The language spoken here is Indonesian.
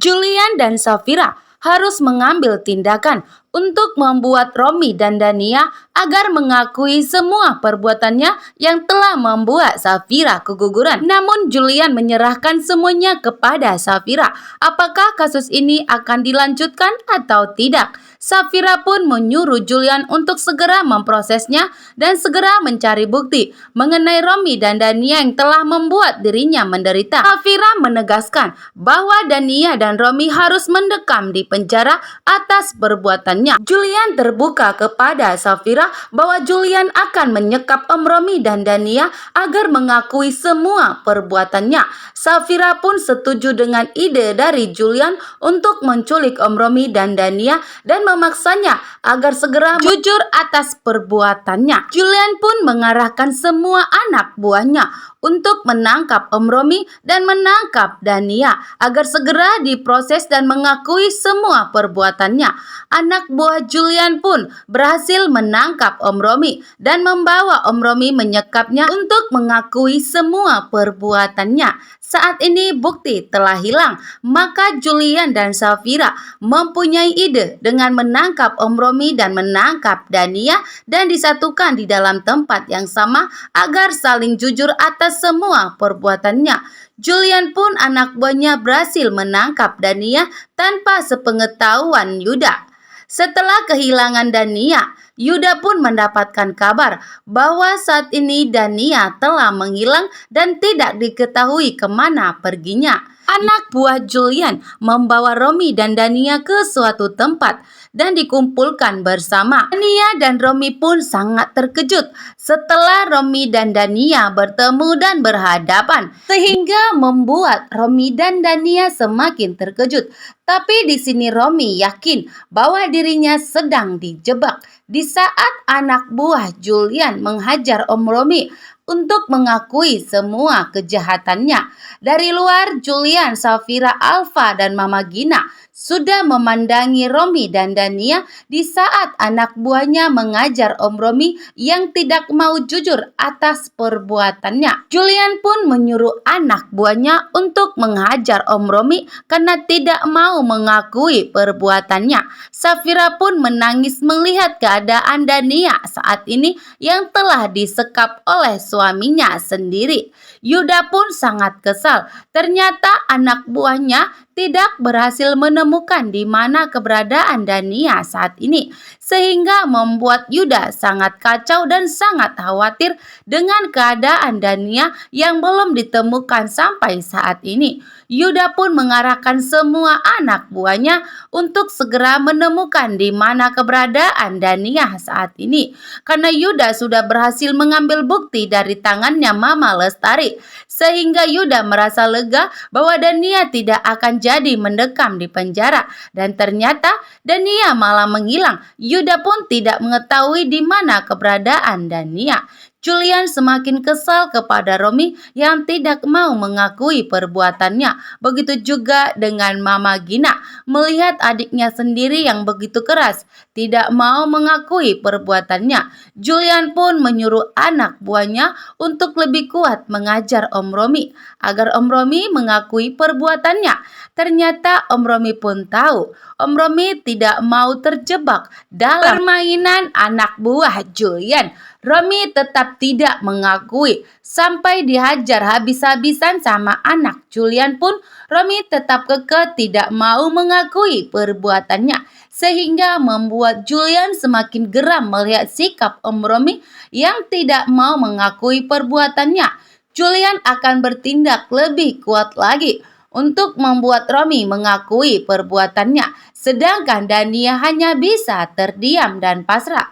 Julian dan Safira harus mengambil tindakan untuk membuat Romi dan Dania agar mengakui semua perbuatannya yang telah membuat Safira keguguran. Namun Julian menyerahkan semuanya kepada Safira. Apakah kasus ini akan dilanjutkan atau tidak? Safira pun menyuruh Julian untuk segera memprosesnya dan segera mencari bukti mengenai Romi dan Dania yang telah membuat dirinya menderita. Safira menegaskan bahwa Dania dan Romi harus mendekam di penjara atas perbuatannya. Julian terbuka kepada Safira bahwa Julian akan menyekap Om Romi dan Dania agar mengakui semua perbuatannya. Safira pun setuju dengan ide dari Julian untuk menculik Om Romi dan Dania dan memaksanya agar segera jujur atas perbuatannya. Julian pun mengarahkan semua anak buahnya untuk menangkap Om Romi dan menangkap Dania agar segera diproses dan mengakui semua perbuatannya. Anak buah Julian pun berhasil menangkap Om Romi dan membawa Om Romi menyekapnya untuk mengakui semua perbuatannya. Saat ini bukti telah hilang, maka Julian dan Safira mempunyai ide dengan menangkap Om Romi dan menangkap Dania dan disatukan di dalam tempat yang sama agar saling jujur atas semua perbuatannya. Julian pun anak buahnya berhasil menangkap Dania tanpa sepengetahuan Yuda. Setelah kehilangan Dania, Yuda pun mendapatkan kabar bahwa saat ini Dania telah menghilang dan tidak diketahui kemana perginya. Anak buah Julian membawa Romi dan Dania ke suatu tempat dan dikumpulkan bersama. Dania dan Romi pun sangat terkejut setelah Romi dan Dania bertemu dan berhadapan, sehingga membuat Romi dan Dania semakin terkejut. Tapi di sini Romi yakin bahwa dirinya sedang dijebak. Di saat anak buah Julian menghajar Om Romi untuk mengakui semua kejahatannya. Dari luar, Julian, Safira, Alfa, dan Mama Gina sudah memandangi Romi dan Dania di saat anak buahnya mengajar Om Romi yang tidak mau jujur atas perbuatannya. Julian pun menyuruh anak buahnya untuk menghajar Om Romi karena tidak mau mengakui perbuatannya. Safira pun menangis melihat keadaan Dania saat ini yang telah disekap oleh suaminya sendiri. Yuda pun sangat kesal. Ternyata anak buahnya tidak berhasil menemukan di mana keberadaan Dania saat ini, sehingga membuat Yuda sangat kacau dan sangat khawatir dengan keadaan Dania yang belum ditemukan sampai saat ini. Yuda pun mengarahkan semua anak buahnya untuk segera menemukan di mana keberadaan Dania saat ini, karena Yuda sudah berhasil mengambil bukti dari tangannya Mama Lestari, sehingga Yuda merasa lega bahwa Dania tidak akan jadi mendekam di penjara. Dan ternyata Dania malah menghilang. Yuda pun tidak mengetahui di mana keberadaan Dania. Julian semakin kesal kepada Romi yang tidak mau mengakui perbuatannya. Begitu juga dengan Mama Gina melihat adiknya sendiri yang begitu keras, tidak mau mengakui perbuatannya. Julian pun menyuruh anak buahnya untuk lebih kuat mengajar Om Romi agar Om Romi mengakui perbuatannya. Ternyata Om Romi pun tahu Om Romi tidak mau terjebak dalam permainan anak buah Julian. Romi tetap tidak mengakui sampai dihajar habis-habisan sama anak Julian pun Romi tetap kekeh tidak mau mengakui perbuatannya, sehingga membuat Julian semakin geram melihat sikap Om Romi yang tidak mau mengakui perbuatannya. Julian akan bertindak lebih kuat lagi untuk membuat Romi mengakui perbuatannya, sedangkan Dania hanya bisa terdiam dan pasrah.